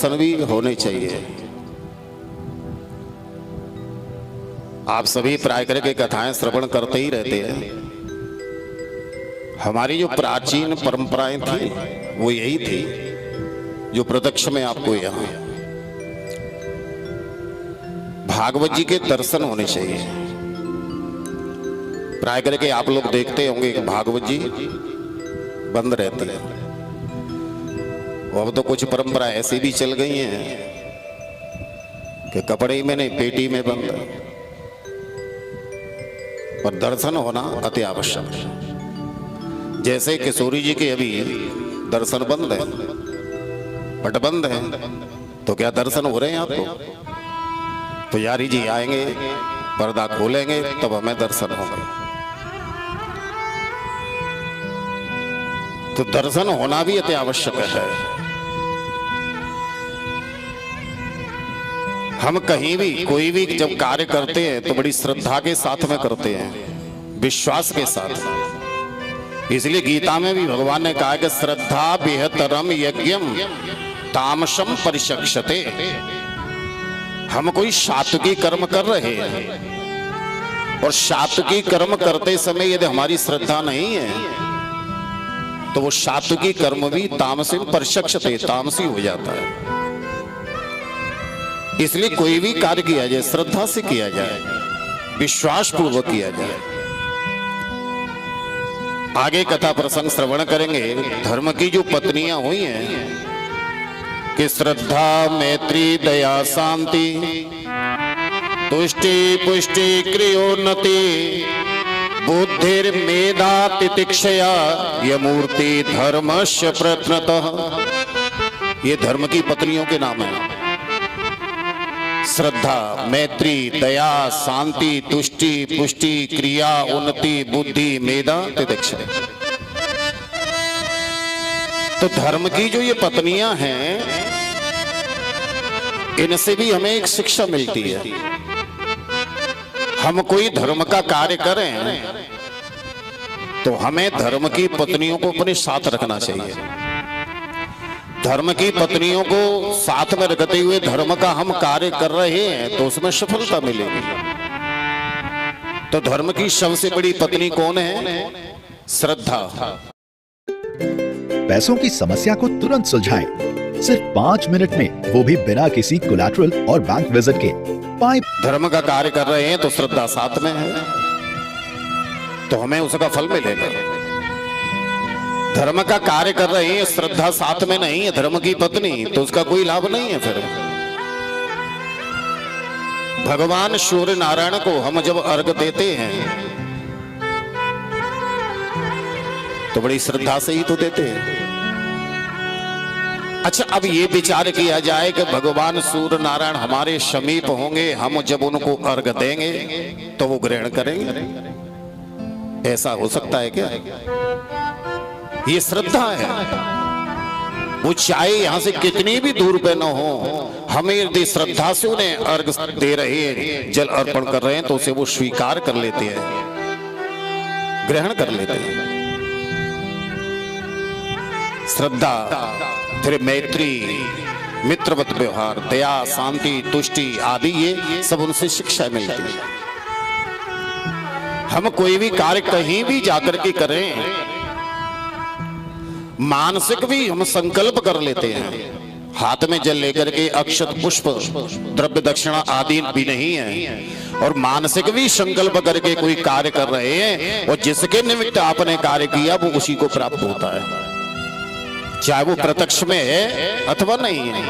दर्शन भी होने चाहिए। आप सभी प्रायकर के कथाएं श्रवण करते ही रहते हैं। हमारी जो प्राचीन परंपराएं थी वो यही थी जो प्रत्यक्ष में आपको यहाँ भागवत जी के दर्शन होने चाहिए। प्रायकर के आप लोग देखते होंगे कि भागवत जी बंद रहती है। अब तो कुछ परंपरा ऐसी भी चल गई हैं कि कपड़े में नहीं पेटी में बंद है, पर दर्शन होना अति आवश्यक है। जैसे किशोरी जी के अभी दर्शन बंद है, पट बंद है, तो क्या दर्शन हो रहे हैं आपको? पुजारी जी आएंगे, पर्दा खोलेंगे, तब हमें दर्शन होंगे। तो दर्शन होना भी अति आवश्यक है। हम कहीं भी कोई भी जब कार्य करते हैं तो बड़ी श्रद्धा के साथ में करते हैं, विश्वास के साथ। इसलिए गीता में भी भगवान ने कहा कि श्रद्धा बेहतरम यज्ञम तामसम परिचक्षते। हम कोई सात्विकी कर्म कर रहे हैं और सात्विकी कर्म करते समय यदि हमारी श्रद्धा नहीं है तो वो सात्विकी कर्म भी तामसिम परिचक्षते, तामसी हो जाता है। इसलिए कोई भी कार्य किया जाए श्रद्धा से किया जाए, विश्वास पूर्वक किया जाए। आगे कथा प्रसंग श्रवण करेंगे। धर्म की जो पत्नियां हुई हैं कि श्रद्धा मैत्री दया शांति तुष्टि पुष्टि क्रियोन्नति बुद्धिर्मेधा तितिक्षया यमूर्ति धर्मस्य प्रयत्नतः। ये धर्म की पत्नियों के नाम है। श्रद्धा मैत्री दया शांति तुष्टि पुष्टि क्रिया उन्नति बुद्धि मेधा तितिक्षा। तो धर्म की जो ये पत्नियां हैं इनसे भी हमें एक शिक्षा मिलती है। हम कोई धर्म का कार्य करें तो हमें धर्म की पत्नियों को अपने साथ रखना चाहिए। धर्म की पत्नियों को साथ में रखते हुए धर्म का हम कार्य कर रहे हैं तो उसमें सफलता मिलेगी। तो धर्म की सबसे बड़ी पत्नी कौन है? श्रद्धा। पैसों की समस्या को तुरंत सुलझाएं, सिर्फ 5 मिनट में, वो भी बिना किसी कोलैटरल और बैंक विजिट के। धर्म का कार्य कर रहे हैं तो श्रद्धा साथ में है तो हमें उसका फल मिलेगा। धर्म का कार्य कर रहे हैं, श्रद्धा साथ में नहीं है, धर्म की पत्नी, तो उसका कोई लाभ नहीं है। फिर भगवान सूर्य नारायण को हम जब अर्घ देते हैं तो बड़ी श्रद्धा से ही तो देते हैं। अच्छा, अब ये विचार किया जाए कि भगवान सूर्य नारायण हमारे समीप होंगे, हम जब उनको अर्घ देंगे तो वो ग्रहण करेंगे। ऐसा हो सकता है क्या? ये श्रद्धा है। वो चाहे यहां से कितनी भी दूर पे न हो, हमें यदि श्रद्धा से उन्हें अर्घ दे रहे हैं, जल अर्पण कर रहे हैं, तो उसे वो स्वीकार कर लेते हैं, ग्रहण कर लेते हैं। श्रद्धा, फिर मैत्री, मित्रवत व्यवहार, दया शांति तुष्टि आदि, ये सब उनसे शिक्षा मिलती है। हम कोई भी कार्य कहीं भी जाकर के करें, मानसिक भी हम संकल्प कर लेते हैं। हाथ में जल लेकर के अक्षत पुष्प द्रव्य दक्षिणा आदि भी नहीं है, और मानसिक भी संकल्प करके कोई कार्य कर रहे हैं, और जिसके निमित्त आपने कार्य किया वो उसी को प्राप्त होता है, चाहे वो प्रत्यक्ष में है अथवा नहीं है।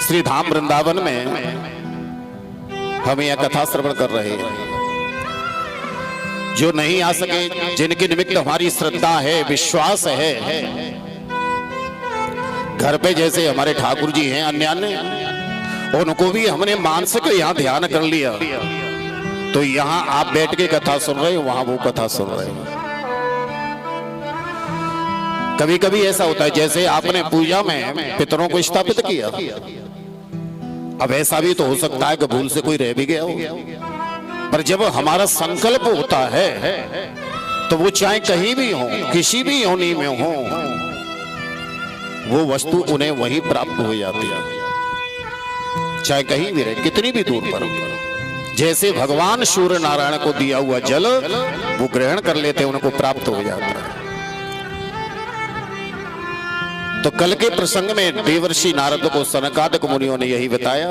श्री धाम वृंदावन में हम यह कथा श्रवण कर रहे हैं। जो नहीं आ सके, जिनके निमित्त हमारी श्रद्धा है, विश्वास है, घर पे जैसे हमारे ठाकुर जी हैं अन्य अन्य, उनको भी हमने मानसिक यहाँ ध्यान कर लिया, तो यहाँ आप बैठ के कथा सुन रहे हो, वहां वो कथा सुन रहे हो। कभी कभी ऐसा होता है जैसे आपने पूजा में पितरों को स्थापित किया, अब ऐसा भी तो हो सकता है कि भूल से कोई रह भी गया हो, पर जब हमारा संकल्प होता है तो वो चाहे कहीं भी हो, किसी भी योनि में हो, वो वस्तु उन्हें वहीं प्राप्त हो जाती है, चाहे कहीं भी रहे, कितनी भी दूर पर। जैसे भगवान सूर्य नारायण को दिया हुआ जल वो ग्रहण कर लेते, उनको प्राप्त हो जाता है। तो कल के प्रसंग में देवर्षि नारद को सनकादिक मुनियों ने यही बताया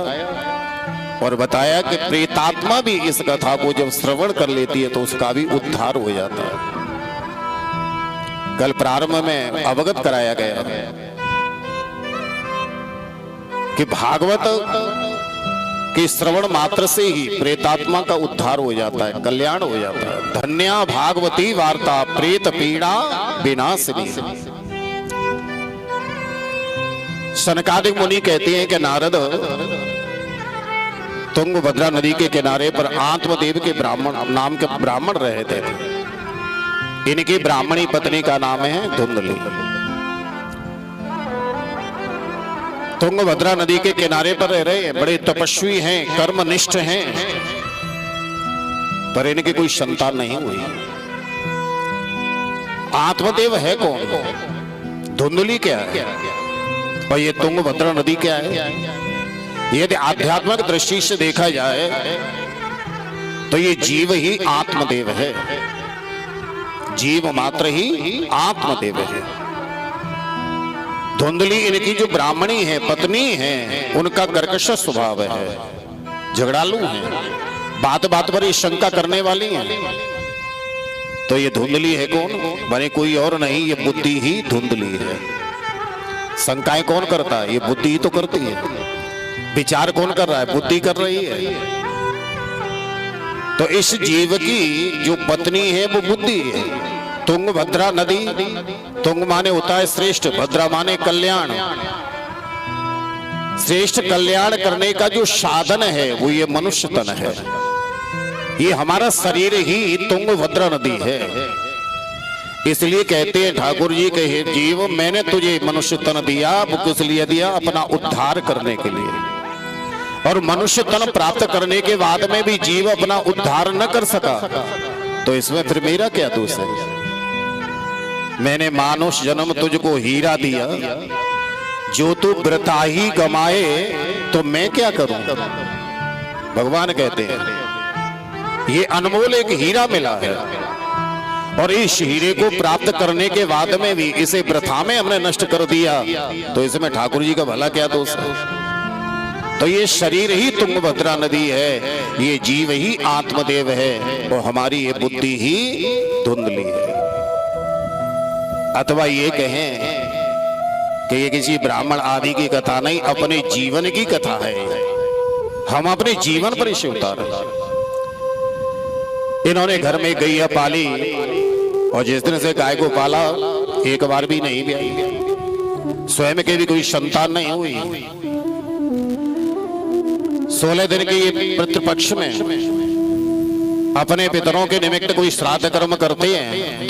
और बताया कि प्रेतात्मा भी इस कथा को जब श्रवण कर लेती है तो उसका भी उद्धार हो जाता है। कल प्रारंभ में अवगत कराया गया कि भागवत के श्रवण मात्र से ही प्रेतात्मा का उद्धार हो जाता है, कल्याण हो जाता है। धन्या भागवती वार्ता प्रेत पीड़ा विनाशिनी। सनकादिक मुनि कहते हैं कि नारद तुंगभद्रा नदी के किनारे पर आत्मदेव के ब्राह्मण नाम के ब्राह्मण रहते थे। इनकी ब्राह्मणी पत्नी का नाम है धुंधली। तुंगभद्रा नदी के किनारे पर रह रहे हैं, बड़े तपस्वी हैं, कर्मनिष्ठ हैं, पर इनकी कोई संतान नहीं हुई। आत्मदेव है कौन? धुंधली क्या है और ये तुंगभद्रा नदी क्या है? यदि आध्यात्मिक दृष्टि से देखा जाए तो ये जीव ही आत्मदेव है, जीव मात्र ही आत्मदेव है। धुंधली इनकी जो ब्राह्मणी है, पत्नी है, उनका कर्कश स्वभाव है, झगड़ालू है, बात बात पर ये शंका करने वाली है। तो ये धुंधली है कौन? बने कोई और नहीं, ये बुद्धि ही धुंधली है। शंकाएं कौन करता है? ये बुद्धि ही तो करती है। विचार कौन कर रहा है? बुद्धि कर रही है। तो इस जीव की जो पत्नी है वो बुद्धि है। तुंगभद्रा नदी, तुंग माने होता है श्रेष्ठ, भद्रा माने कल्याण। श्रेष्ठ कल्याण करने का जो साधन है वो ये मनुष्य तन है। ये हमारा शरीर ही तुंगभद्रा नदी है। इसलिए कहते हैं ठाकुर जी के, हे जीव मैंने तुझे मनुष्य तन दिया, वो किस लिए दिया? अपना उद्धार करने के लिए। और मनुष्य तन प्राप्त करने के बाद में भी जीव अपना उद्धार न कर सका तो इसमें फिर मेरा क्या दोष है? मैंने मानुष जन्म तुझको हीरा दिया, जो तू वृथा ही कमाए तो मैं क्या करूं? भगवान कहते हैं ये अनमोल एक हीरा मिला है और इस हीरे को प्राप्त करने के बाद में भी इसे वृथा में हमने नष्ट कर दिया तो इसमें ठाकुर जी का भला क्या दोष है? तो ये शरीर ही तुंगभद्रा नदी है, ये जीव ही आत्मदेव है और हमारी ये बुद्धि ही धुंधली है। अथवा ये कहें कि ये किसी ब्राह्मण आदि की कथा नहीं, अपने जीवन की कथा है। हम अपने जीवन पर इसे उतारे। इन्होंने घर में गैया पाली और जिस दिन से गाय को पाला एक बार भी नहीं ब्याई, स्वयं के भी कोई संतान नहीं हुई। 16 दिन के ये पितृपक्ष में अपने पितरों के निमित्त कोई श्राद्ध कर्म करते हैं।